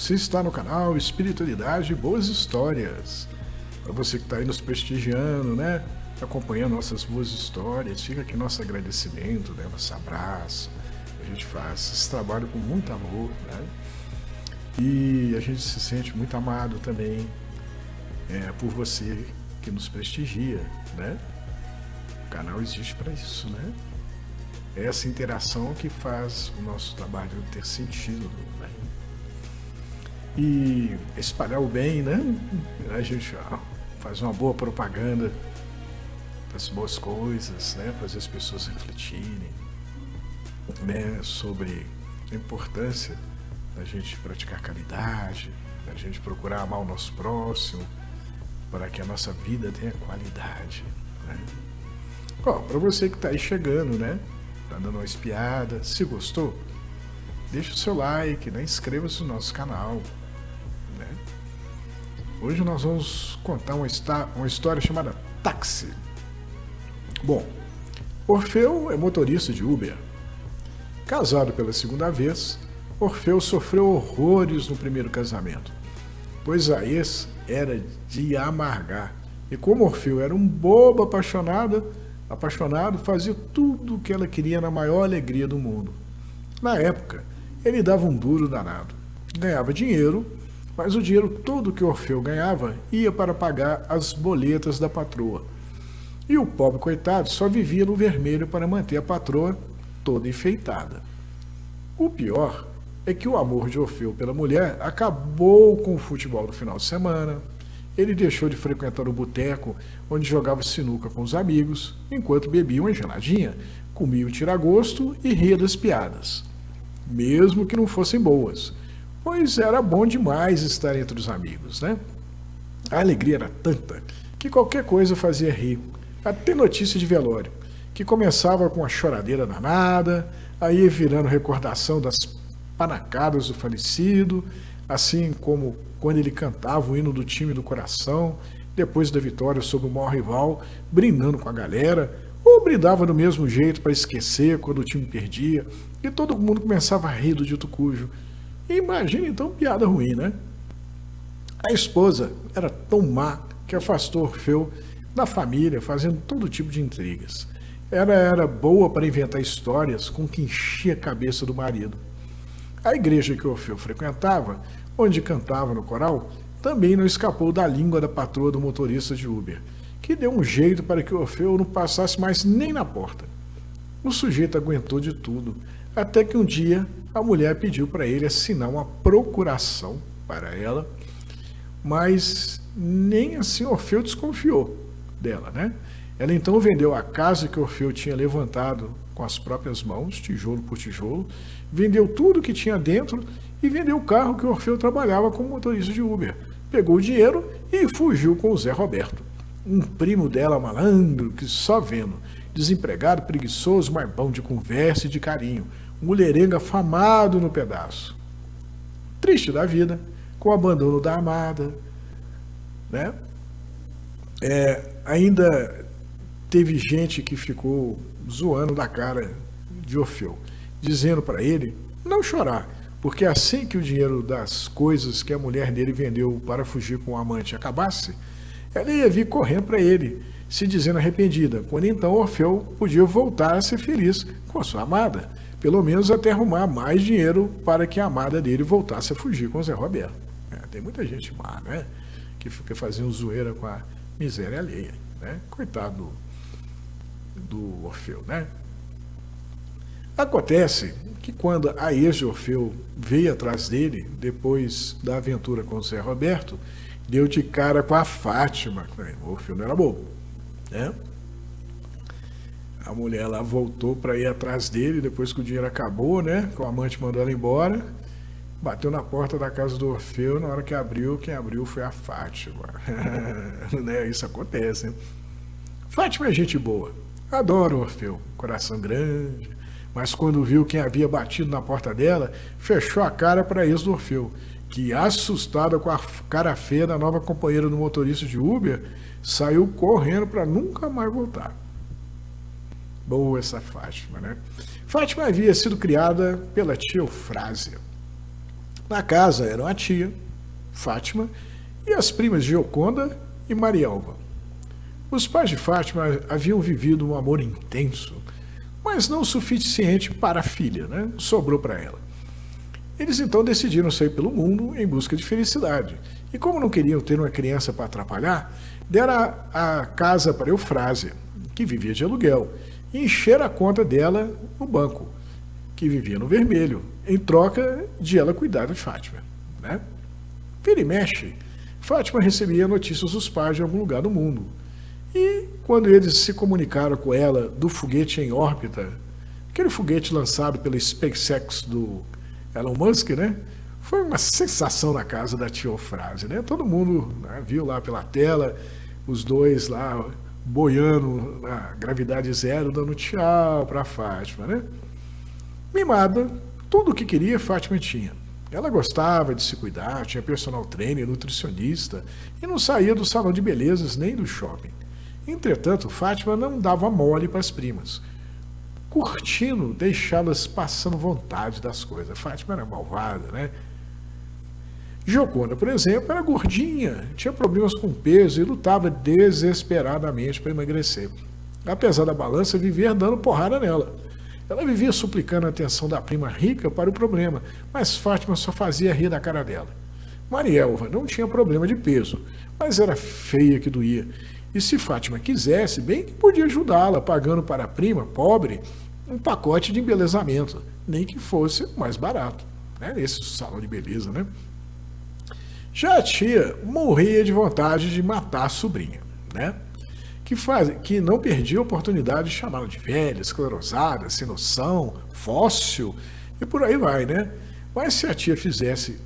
Você está no canal Espiritualidade e Boas Histórias. Para você que está aí nos prestigiando, né? Acompanhando nossas boas histórias, fica aqui nosso agradecimento, né? Nosso abraço. A gente faz esse trabalho com muito amor, né? E a gente se sente muito amado também por você que nos prestigia, né? O canal existe para isso, né? É essa interação que faz o nosso trabalho ter sentido, né? E espalhar o bem, né? A gente faz uma boa propaganda das boas coisas, né? Fazer as pessoas refletirem, né? Sobre a importância da gente praticar caridade, da gente procurar amar o nosso próximo, para que a nossa vida tenha qualidade, né? Bom, para você que está aí chegando, né? Tá dando uma espiada, se gostou, deixa o seu like, né? Inscreva-se no nosso canal, né? Hoje nós vamos contar uma história chamada Táxi. Bom, Orfeu é motorista de Uber. Casado pela segunda vez, Orfeu sofreu horrores no primeiro casamento, pois a ex era de amargar. E como Orfeu era um bobo apaixonado, fazia tudo o que ela queria na maior alegria do mundo. Na época, ele dava um duro danado. Ganhava dinheiro, mas o dinheiro todo que Orfeu ganhava ia para pagar as boletas da patroa. E o pobre coitado só vivia no vermelho para manter a patroa toda enfeitada. O pior é que o amor de Orfeu pela mulher acabou com o futebol do final de semana. Ele deixou de frequentar o boteco onde jogava sinuca com os amigos, enquanto bebia uma geladinha, comia o tiragosto e ria das piadas, mesmo que não fossem boas, pois era bom demais estar entre os amigos, né? A alegria era tanta que qualquer coisa fazia rir, até notícia de velório, que começava com uma choradeira danada, aí ia virando recordação das panacadas do falecido, assim como quando ele cantava o hino do time do coração, depois da vitória sobre o maior rival, brindando com a galera, ou brindava do mesmo jeito para esquecer quando o time perdia, e todo mundo começava a rir do dito cujo. E imagina então piada ruim, né? A esposa era tão má que afastou Orfeu da família, fazendo todo tipo de intrigas. Era boa para inventar histórias com que enchia a cabeça do marido. A igreja que Orfeu frequentava, onde cantava no coral, também não escapou da língua da patroa do motorista de Uber, que deu um jeito para que Orfeu não passasse mais nem na porta. O sujeito aguentou de tudo, até que um dia a mulher pediu para ele assinar uma procuração para ela, mas nem assim Orfeu desconfiou dela, né? Ela então vendeu a casa que Orfeu tinha levantado com as próprias mãos, tijolo por tijolo, vendeu tudo que tinha dentro e vendeu o carro que Orfeu trabalhava como motorista de Uber. Pegou o dinheiro e fugiu com o Zé Roberto, um primo dela malandro que só vendo, desempregado, preguiçoso, mas bom de conversa e de carinho, mulherengo afamado no pedaço. Triste da vida, com o abandono da amada, né? Ainda teve gente que ficou zoando da cara de Orfeu, dizendo para ele não chorar, porque assim que o dinheiro das coisas que a mulher dele vendeu para fugir com o amante acabasse, ela ia vir correndo para ele, se dizendo arrependida, quando então Orfeu podia voltar a ser feliz com a sua amada, pelo menos até arrumar mais dinheiro para que a amada dele voltasse a fugir com o Zé Roberto. Tem muita gente má, né? Que fica fazendo zoeira com a miséria alheia, né? Coitado do Orfeu, né? Acontece que quando a ex de Orfeu veio atrás dele, depois da aventura com o Zé Roberto, deu de cara com a Fátima. O Orfeu não era bobo, né? A mulher lá voltou para ir atrás dele, depois que o dinheiro acabou, né? Que o amante mandou ela embora, bateu na porta da casa do Orfeu, na hora que abriu, quem abriu foi a Fátima. Né? Isso acontece, hein? Fátima é gente boa, adora o Orfeu, coração grande, mas quando viu quem havia batido na porta dela, fechou a cara para a ex do Orfeu, que, assustada com a cara feia da nova companheira do motorista de Uber, saiu correndo para nunca mais voltar. Boa essa Fátima, né? Fátima havia sido criada pela tia Eufrásia. Na casa eram a tia, Fátima, e as primas Gioconda e Marialva. Os pais de Fátima haviam vivido um amor intenso, mas não o suficiente para a filha, né? Sobrou para ela. Eles então decidiram sair pelo mundo em busca de felicidade. E como não queriam ter uma criança para atrapalhar, deram a casa para Eufrásia, que vivia de aluguel, e encheram a conta dela no banco, que vivia no vermelho, em troca de ela cuidar de Fátima, né? Vira e mexe, Fátima recebia notícias dos pais de algum lugar do mundo. E quando eles se comunicaram com ela do foguete em órbita, aquele foguete lançado pela SpaceX do Elon Musk, né? Foi uma sensação na casa da tia Eufrásia, né? Todo mundo, né, viu lá pela tela, os dois lá boiando na gravidade zero, dando tchau para Fátima, né? Mimada, tudo o que queria, Fátima tinha. Ela gostava de se cuidar, tinha personal trainer, nutricionista e não saía do salão de belezas nem do shopping. Entretanto, Fátima não dava mole para as primas, curtindo deixá-las passando vontade das coisas. Fátima era malvada, né? Gioconda, por exemplo, era gordinha, tinha problemas com peso e lutava desesperadamente para emagrecer. Apesar da balança, vivia dando porrada nela. Ela vivia suplicando a atenção da prima rica para o problema, mas Fátima só fazia rir da cara dela. Marielva não tinha problema de peso, mas era feia que doía. E se Fátima quisesse, bem que podia ajudá-la, pagando para a prima, pobre, um pacote de embelezamento, nem que fosse mais barato, né? Nesse salão de beleza, né? Já a tia morria de vontade de matar a sobrinha, né? Que não perdia a oportunidade de chamá-la de velha, esclerosada, sem noção, fóssil, e por aí vai, né? Mas se a tia fizesse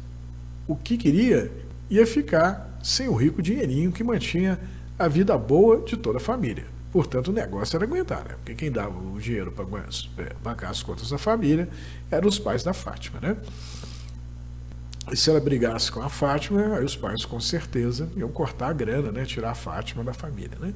o que queria, ia ficar sem o rico dinheirinho que mantinha a vida boa de toda a família. Portanto, o negócio era aguentar, né? Porque quem dava o dinheiro para bancar as contas da família eram os pais da Fátima, né? E se ela brigasse com a Fátima, aí os pais com certeza iam cortar a grana, né? Tirar a Fátima da família, né?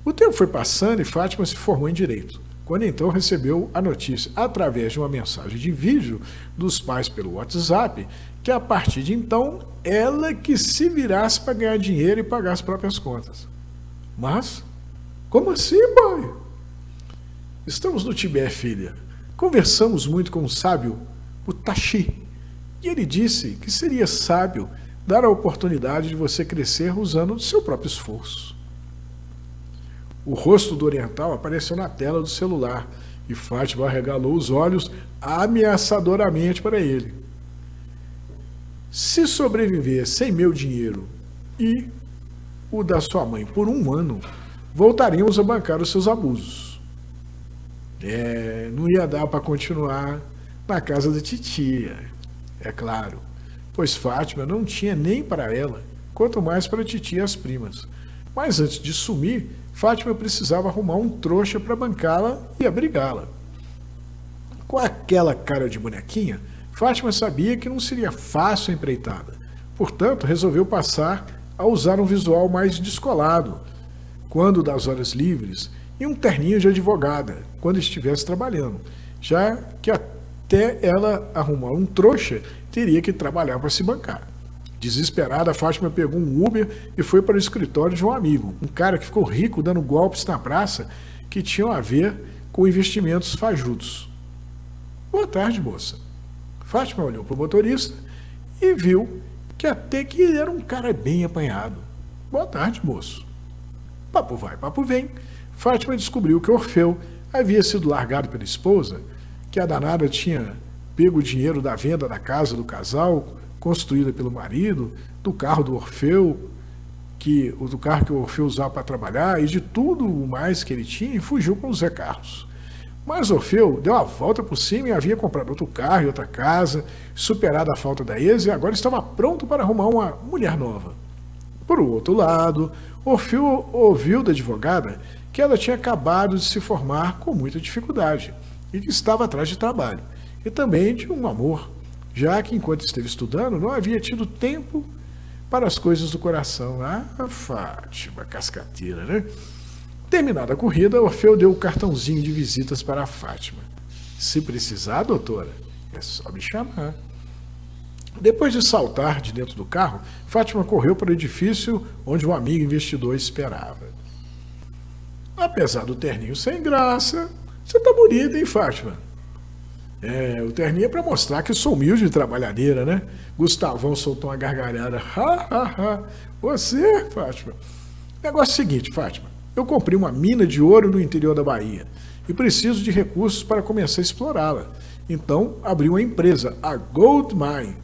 O tempo foi passando e Fátima se formou em Direito, quando então recebeu a notícia, através de uma mensagem de vídeo dos pais pelo WhatsApp, que a partir de então, ela que se virasse para ganhar dinheiro e pagar as próprias contas. Mas, como assim, pai? Estamos no Tibete, filha. Conversamos muito com o sábio, o Tashi, e ele disse que seria sábio dar a oportunidade de você crescer usando o seu próprio esforço. O rosto do oriental apareceu na tela do celular e Fátima arregalou os olhos ameaçadoramente para ele. Se sobreviver sem meu dinheiro e o da sua mãe por 1 ano, voltaríamos a bancar os seus abusos. Não ia dar para continuar na casa da titia, é claro, pois Fátima não tinha nem para ela, quanto mais para a titia e as primas. Mas antes de sumir, Fátima precisava arrumar um trouxa para bancá-la e abrigá-la. Com aquela cara de bonequinha, Fátima sabia que não seria fácil a empreitada. Portanto, resolveu passar a usar um visual mais descolado, quando das horas livres, e um terninho de advogada, quando estivesse trabalhando, já que até ela arrumar um trouxa, teria que trabalhar para se bancar. Desesperada, Fátima pegou um Uber e foi para o escritório de um amigo, um cara que ficou rico dando golpes na praça que tinham a ver com investimentos fajutos. Boa tarde, moça. Fátima olhou para o motorista e viu que até que ele era um cara bem apanhado. Boa tarde, moço. Papo vai, papo vem. Fátima descobriu que Orfeu havia sido largado pela esposa, que a danada tinha pego o dinheiro da venda da casa do casal, construída pelo marido, do carro do Orfeu, do carro que o Orfeu usava para trabalhar e de tudo mais que ele tinha, e fugiu com os Zé Carlos. Mas Orfeu deu a volta por cima e havia comprado outro carro e outra casa, superado a falta da ex e agora estava pronto para arrumar uma mulher nova. Por outro lado, Orfeu ouviu da advogada que ela tinha acabado de se formar com muita dificuldade e que estava atrás de trabalho, e também de um amor, já que enquanto esteve estudando não havia tido tempo para as coisas do coração. Ah, Fátima, cascateira, né? Terminada a corrida, Orfeu deu o cartãozinho de visitas para a Fátima. Se precisar, doutora, é só me chamar. Depois de saltar de dentro do carro, Fátima correu para o edifício onde um amigo investidor esperava. Apesar do terninho sem graça, você tá bonita, hein, Fátima? O terninho é para mostrar que sou humilde e trabalhadeira, né? Gustavão soltou uma gargalhada. Ha, ha, ha. Você, Fátima? Negócio seguinte, Fátima. Eu comprei uma mina de ouro no interior da Bahia e preciso de recursos para começar a explorá-la. Então, abri uma empresa, a Gold Mine,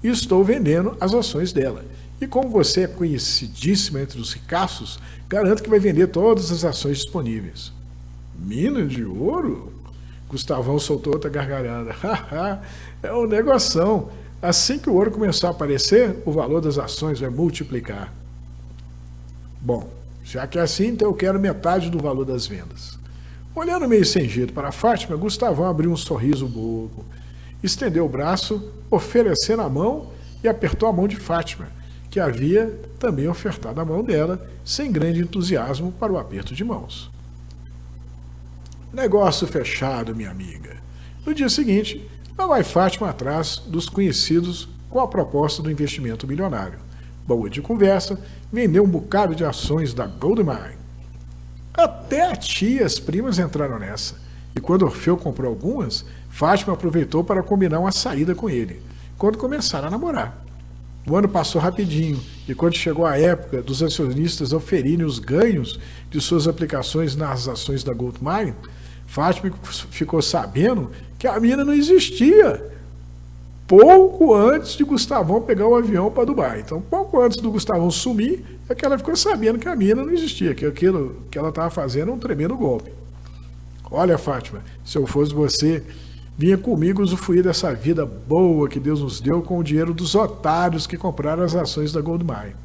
e estou vendendo as ações dela. E como você é conhecidíssima entre os ricaços, garanto que vai vender todas as ações disponíveis. Mina de ouro? Gustavão soltou outra gargalhada. Haha, é um negoção. Assim que o ouro começar a aparecer, o valor das ações vai multiplicar. Bom, já que é assim, então eu quero metade do valor das vendas. Olhando meio sem jeito para Fátima, Gustavão abriu um sorriso bobo. Estendeu o braço, oferecendo a mão e apertou a mão de Fátima, que havia também ofertado a mão dela, sem grande entusiasmo para o aperto de mãos. Negócio fechado, minha amiga. No dia seguinte, lá vai Fátima atrás dos conhecidos com a proposta do investimento milionário. Boa de conversa, vendeu um bocado de ações da Gold Mine. Até a tia e as primas entraram nessa. E quando Orfeu comprou algumas, Fátima aproveitou para combinar uma saída com ele, quando começaram a namorar. O ano passou rapidinho, e quando chegou a época dos acionistas oferirem os ganhos de suas aplicações nas ações da Gold Mine, Fátima ficou sabendo que a mina não existia. Pouco antes de Gustavão pegar o avião para Dubai. Então, pouco antes do Gustavão sumir, é que ela ficou sabendo que a mina não existia, que aquilo que ela estava fazendo era um tremendo golpe. Olha, Fátima, se eu fosse você, vinha comigo usufruir dessa vida boa que Deus nos deu com o dinheiro dos otários que compraram as ações da Gold Mine.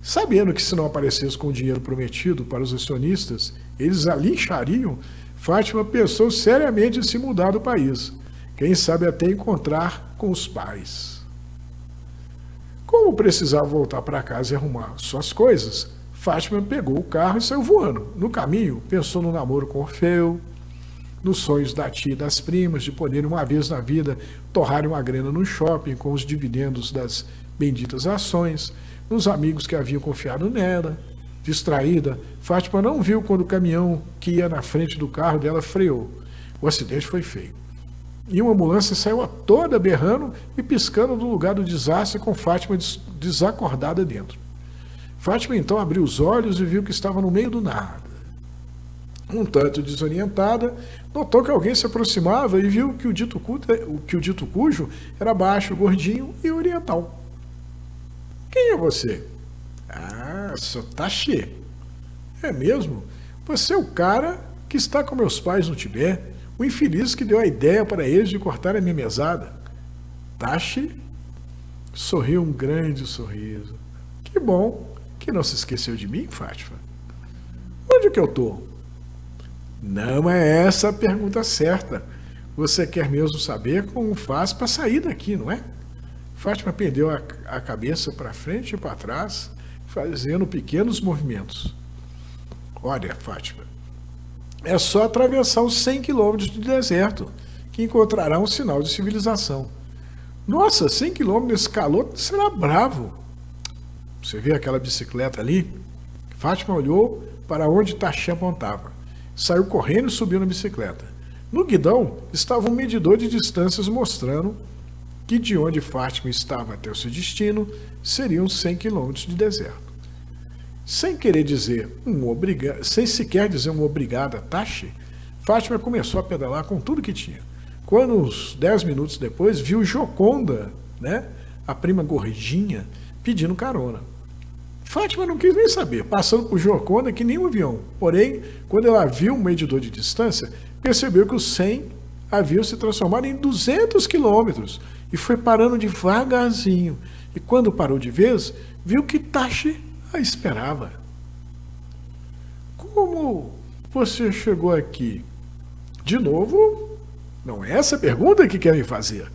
Sabendo que se não aparecesse com o dinheiro prometido para os acionistas, eles a linchariam, Fátima pensou seriamente em se mudar do país. Quem sabe até encontrar com os pais. Como precisava voltar para casa e arrumar suas coisas, Fátima pegou o carro e saiu voando. No caminho, pensou no namoro com Orfeu, nos sonhos da tia e das primas de poderem uma vez na vida torrarem uma grana no shopping com os dividendos das benditas ações, nos amigos que haviam confiado nela. Distraída, Fátima não viu quando o caminhão que ia na frente do carro dela freou. O acidente foi feio. E uma ambulância saiu a toda berrando e piscando do lugar do desastre com Fátima desacordada dentro. Fátima então abriu os olhos e viu que estava no meio do nada. Um tanto desorientada, notou que alguém se aproximava e viu que o dito cujo era baixo, gordinho e oriental. Quem é você? Ah, sou Tashi. É mesmo? Você é o cara que está com meus pais no Tibete, o infeliz que deu a ideia para eles de cortar a minha mesada. Tashi sorriu um grande sorriso. Que bom que não se esqueceu de mim, Fátima. Onde que eu estou? Não é essa a pergunta certa. Você quer mesmo saber como faz para sair daqui, não é? Fátima pendeu a cabeça para frente e para trás, fazendo pequenos movimentos. Olha, Fátima, é só atravessar os 100 quilômetros de deserto que encontrará um sinal de civilização. Nossa, 100 quilômetros nesse calor será bravo. Você vê aquela bicicleta ali? Fátima olhou para onde Tashi apontava. Saiu correndo e subiu na bicicleta. No guidão estava um medidor de distâncias mostrando que de onde Fátima estava até o seu destino seriam 100 quilômetros de deserto. Sem sequer dizer um obrigado a Tashi, Fátima começou a pedalar com tudo que tinha. Quando, uns 10 minutos depois, viu Joconda, a prima gordinha, pedindo carona. Fátima não quis nem saber, passando por Joconda que nem um avião. Porém, quando ela viu um medidor de distância, percebeu que os 100 haviam se transformado em 200 quilômetros e foi parando devagarzinho. E quando parou de vez, viu que Tashi a esperava. Como você chegou aqui? De novo, não é essa a pergunta que quer me fazer,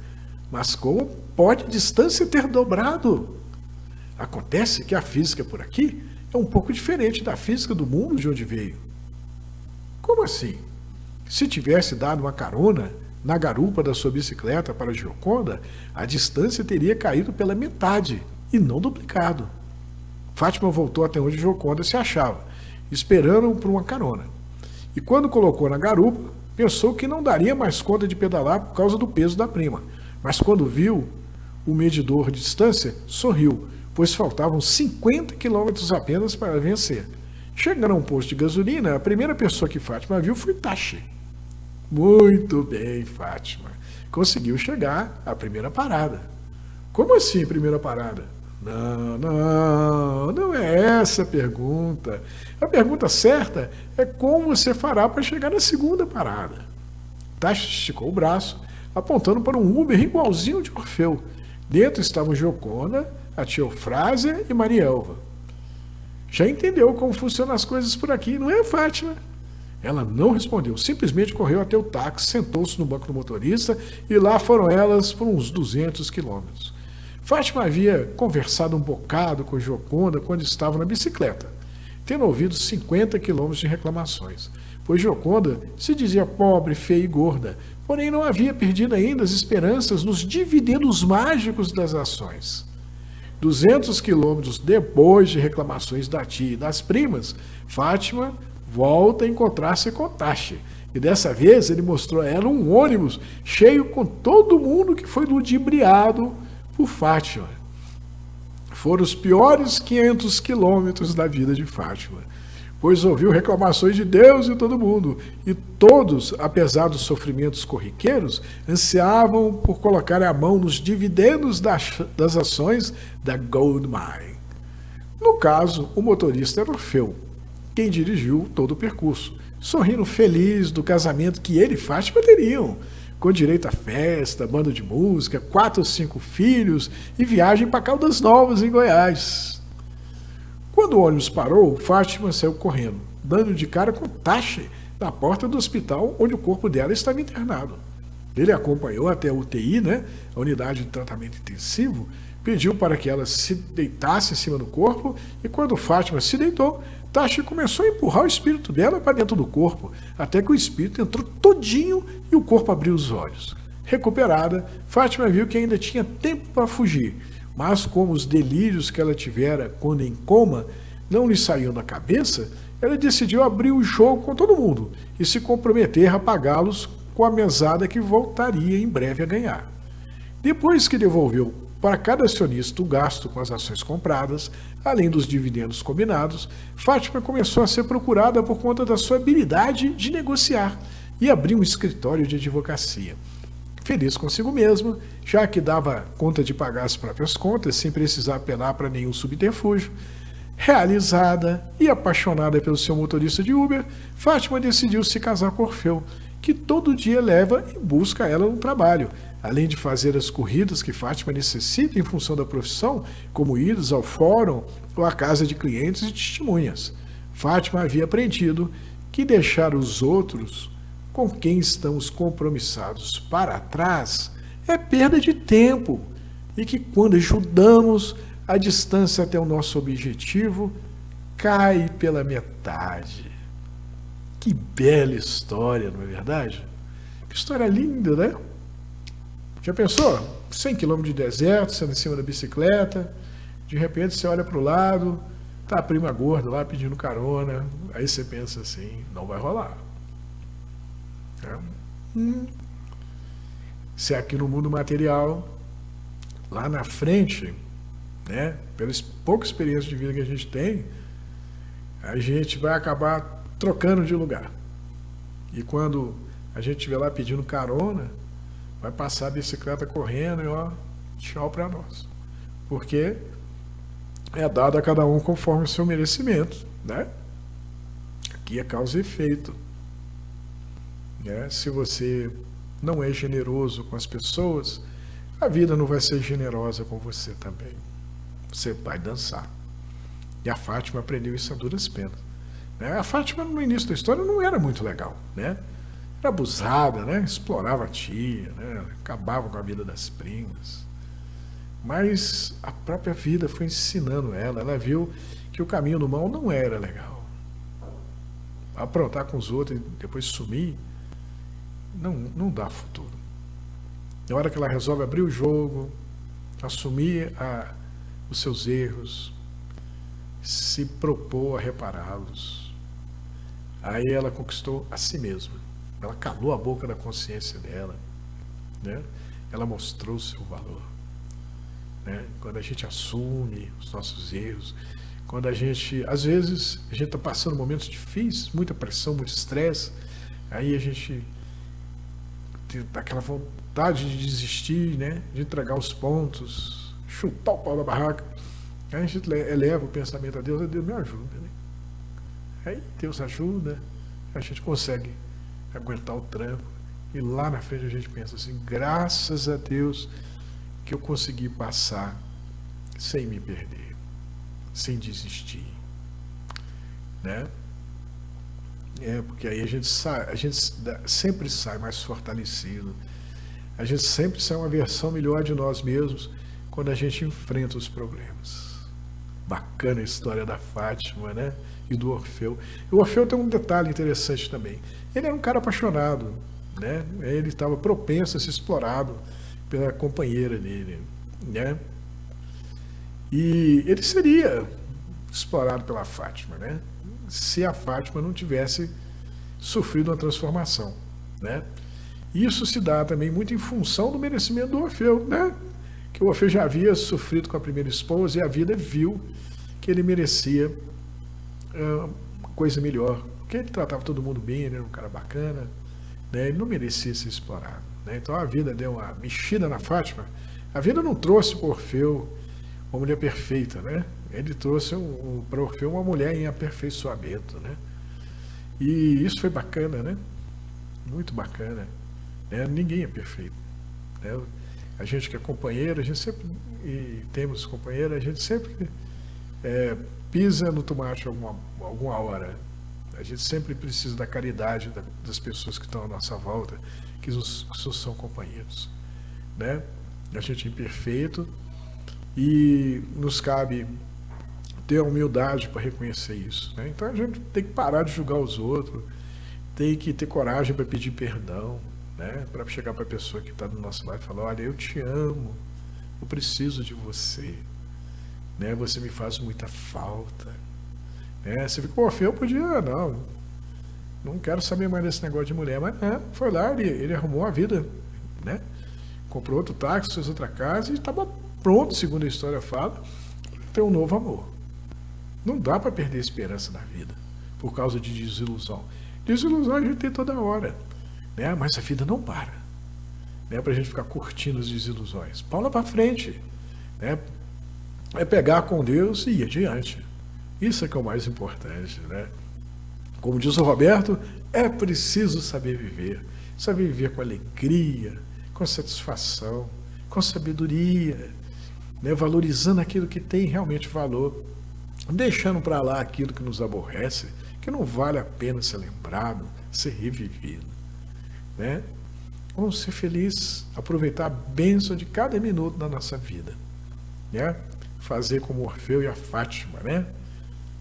mas como pode a distância ter dobrado? Acontece que a física por aqui é um pouco diferente da física do mundo de onde veio. Como assim? Se tivesse dado uma carona, na garupa da sua bicicleta para Gioconda, a distância teria caído pela metade e não duplicado. Fátima voltou até onde Gioconda se achava, esperando por uma carona. E quando colocou na garupa, pensou que não daria mais conta de pedalar por causa do peso da prima. Mas quando viu o medidor de distância, sorriu, pois faltavam 50 quilômetros apenas para vencer. Chegando a um posto de gasolina, a primeira pessoa que Fátima viu foi Tashi. Muito bem, Fátima. Conseguiu chegar à primeira parada. Como assim, primeira parada? Não é essa a pergunta. A pergunta certa é como você fará para chegar na segunda parada. Tashi esticou o braço, apontando para um Uber igualzinho de Orfeu. Dentro estavam Gioconda, a tia Eufrásia e Maria Elva. Já entendeu como funcionam as coisas por aqui, não é, Fátima? Ela não respondeu, simplesmente correu até o táxi, sentou-se no banco do motorista e lá foram elas por uns 200 quilômetros. Fátima havia conversado um bocado com Gioconda quando estava na bicicleta, tendo ouvido 50 quilômetros de reclamações, pois Gioconda se dizia pobre, feia e gorda, porém não havia perdido ainda as esperanças nos dividendos mágicos das ações. 200 quilômetros depois de reclamações da tia e das primas, Fátima volta a encontrar-se com Tashi. E dessa vez ele mostrou a ela um ônibus cheio com todo mundo que foi ludibriado por Fátima. Foram os piores 500 quilômetros da vida de Fátima, pois ouviu reclamações de Deus e todo mundo, e todos, apesar dos sofrimentos corriqueiros, ansiavam por colocar a mão nos dividendos das ações da Gold Mine. No caso, o motorista era Orfeu, quem dirigiu todo o percurso, sorrindo feliz do casamento que ele e Fátima teriam, com direito a festa, banda de música, 4 ou 5 filhos e viagem para Caldas Novas, em Goiás. Quando o ônibus parou, Fátima saiu correndo, dando de cara com Tashi na porta do hospital onde o corpo dela estava internado. Ele acompanhou até a UTI, a unidade de tratamento intensivo, pediu para que ela se deitasse em cima do corpo e quando Fátima se deitou, Tashi começou a empurrar o espírito dela para dentro do corpo, até que o espírito entrou todinho e o corpo abriu os olhos. Recuperada, Fátima viu que ainda tinha tempo para fugir, mas como os delírios que ela tivera quando em coma não lhe saíam da cabeça, ela decidiu abrir o jogo com todo mundo e se comprometer a pagá-los com a mesada que voltaria em breve a ganhar. Depois que devolveu para cada acionista o gasto com as ações compradas, além dos dividendos combinados, Fátima começou a ser procurada por conta da sua habilidade de negociar e abriu um escritório de advocacia. Feliz consigo mesma, já que dava conta de pagar as próprias contas sem precisar apelar para nenhum subterfúgio, realizada e apaixonada pelo seu motorista de Uber, Fátima decidiu se casar com Orfeu, que todo dia leva e busca ela no trabalho, além de fazer as corridas que Fátima necessita em função da profissão, como idas ao fórum ou à casa de clientes e testemunhas. Fátima havia aprendido que deixar os outros com quem estamos compromissados para trás é perda de tempo e que quando ajudamos, a distância até o nosso objetivo cai pela metade. Que bela história, não é verdade? Que história linda, né? Já pensou? 100 km de deserto, você anda em cima da bicicleta, de repente você olha para o lado, tá a prima gorda lá pedindo carona, aí você pensa assim, não vai rolar. Se aqui no mundo material, lá na frente, pela pouca experiência de vida que a gente tem, a gente vai acabar trocando de lugar. E quando a gente estiver lá pedindo carona, vai passar a bicicleta correndo e tchau para nós. Porque é dado a cada um conforme o seu merecimento, Aqui é causa e efeito. Se você não é generoso com as pessoas, a vida não vai ser generosa com você também. Você vai dançar. E a Fátima aprendeu isso a duras penas. A Fátima, no início da história, não era muito legal, Era abusada, Explorava a tia, Acabava com a vida das primas. Mas a própria vida foi ensinando ela viu que o caminho do mal não era legal. Aprontar com os outros e depois sumir não dá futuro. Na hora que ela resolve abrir o jogo, assumir os seus erros, se propor a repará-los, aí ela conquistou a si mesma. Ela calou a boca da consciência dela, né? Ela mostrou o seu valor, né? Quando a gente assume os nossos erros, quando às vezes a gente está passando momentos difíceis, muita pressão, muito estresse, aí a gente tem aquela vontade de desistir, né? De entregar os pontos, chutar o pau da barraca. Aí a gente eleva o pensamento a Deus me ajuda, né? Aí Deus ajuda, a gente consegue aguentar o tranco, e lá na frente a gente pensa assim, graças a Deus que eu consegui passar sem me perder, sem desistir, né? Porque aí a gente sempre sai mais fortalecido, a gente sempre sai uma versão melhor de nós mesmos quando a gente enfrenta os problemas. Bacana a história da Fátima, né? E do Orfeu. E o Orfeu tem um detalhe interessante também. Ele era um cara apaixonado, né? Ele estava propenso a ser explorado pela companheira dele, né? E ele seria explorado pela Fátima, né? Se a Fátima não tivesse sofrido uma transformação, né? Isso se dá também muito em função do merecimento do Orfeu, né? Que o Orfeu já havia sofrido com a primeira esposa e a vida viu que ele merecia uma coisa melhor, porque ele tratava todo mundo bem, ele era um cara bacana, né? Ele não merecia ser explorado, né? Então a vida deu uma mexida na Fátima. A vida não trouxe para o Orfeu uma mulher perfeita, né? Ele trouxe para o Orfeu uma mulher em aperfeiçoamento, né? E isso foi bacana, né? Muito bacana, né? Ninguém é perfeito, né? A gente que é companheiro, a gente sempre, e temos companheiro, a gente sempre pisa no tomate alguma hora. A gente sempre precisa da caridade das pessoas que estão à nossa volta, que são companheiros, né? A gente é imperfeito e nos cabe ter a humildade para reconhecer isso, né? Então a gente tem que parar de julgar os outros, tem que ter coragem para pedir perdão, né? Para chegar para a pessoa que está do nosso lado e falar, olha, eu te amo, eu preciso de você, né? Você me faz muita falta, né? Você ficou Orfeu, podia, não quero saber mais desse negócio de mulher, mas foi lá, ele arrumou a vida, né? Comprou outro táxi, fez outra casa e estava pronto, segundo a história fala, para ter um novo amor. Não dá para perder a esperança na vida por causa de desilusão. Desilusão a gente tem toda hora, né? Mas a vida não para, né? Para a gente ficar curtindo as desilusões. Paula para frente, né? É pegar com Deus e ir adiante. Isso é que é o mais importante, né? Como diz o Roberto, é preciso saber viver com alegria, com satisfação, com sabedoria, né? Valorizando aquilo que tem realmente valor, deixando para lá aquilo que nos aborrece, que não vale a pena ser lembrado, ser revivido, né? Vamos ser felizes, aproveitar a bênção de cada minuto da nossa vida, né? Fazer como Orfeu e a Fátima, né?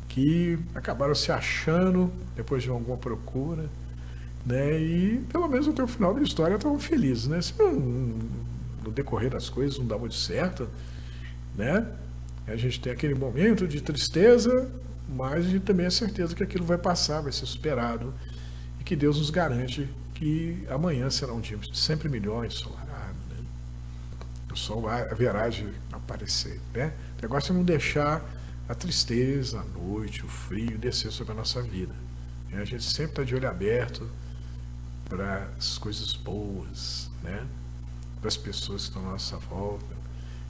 Que acabaram se achando depois de alguma procura, né? E pelo menos até o final da história estavam felizes, né? Se no decorrer das coisas não dá muito certo, né? A gente tem aquele momento de tristeza, mas a gente também é certeza que aquilo vai passar, vai ser superado e que Deus nos garante que amanhã será um dia sempre melhor, ensolarado, né? O sol haverá de aparecer, né? O negócio é não deixar a tristeza, a noite, o frio descer sobre a nossa vida. A gente sempre está de olho aberto para as coisas boas, né? Para as pessoas que estão à nossa volta,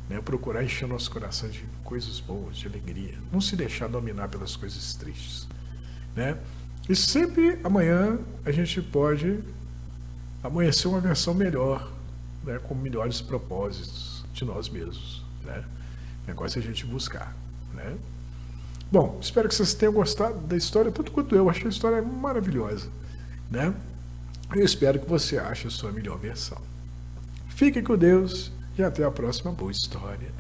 né? Procurar encher nosso coração de coisas boas, de alegria. Não se deixar dominar pelas coisas tristes, né? E sempre amanhã a gente pode amanhecer uma versão melhor, né? Com melhores propósitos de nós mesmos, né? O negócio é a gente buscar, né? Bom, espero que vocês tenham gostado da história, tanto quanto eu. Achei a história maravilhosa, né? Eu espero que você ache a sua melhor versão. Fique com Deus e até a próxima boa história.